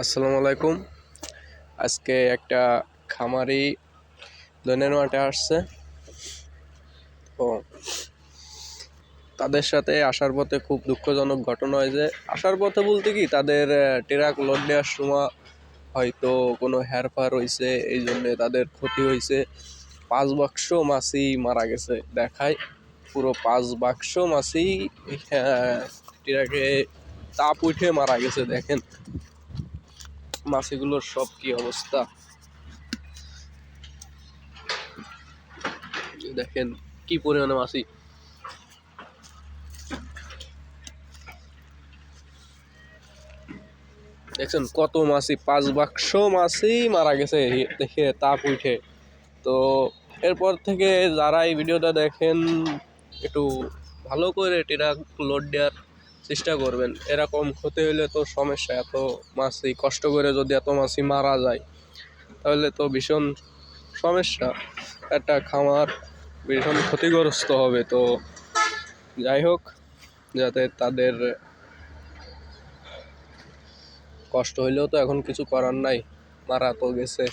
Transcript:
আসসালামু আলাইকুম। আজকে একটা খামারি দৈনের মাঠে আসছে। ও তাদের সাথে আসার পথে খুব দুঃখজনক ঘটনা হয় যে আসার পথে বলতে কি তাদের ট্রাক লোড দেওয়ার সময় হয়তো কোনো হেরফের হয়েছে, এই জন্যে তাদের ক্ষতি হয়েছে। 5 বাক্স মাছই মারা গেছে। দেখায় পুরো 5 বাক্স মাছই ট্রাকে তাপ উঠে মারা গেছে। দেখেন মাছগুলোর সব কি অবস্থা, দেখেন কি পরিমাণে মাছি। দেখছেন কত মাছি, 5 বাক্স মাছি মারা গেছে দেখে তাপ উঠে। তো এরপর থেকে যারা এই ভিডিওটা দেখেন একটু ভালো করে ট্রাক লোড দেওয়ার চেষ্টা করবেন। এরকম ক্ষতি হইলে তো সমস্যা। এত মাছি কষ্ট করে যদি এত মাছি মারা যায় তাহলে তো ভীষণ সমস্যা, একটা খামার ভীষণ ক্ষতিগ্রস্ত হবে। তো যাই হোক, যাতে তাদের কষ্ট হইলেও তো এখন কিছু করার নাই, মারা তো গেছে।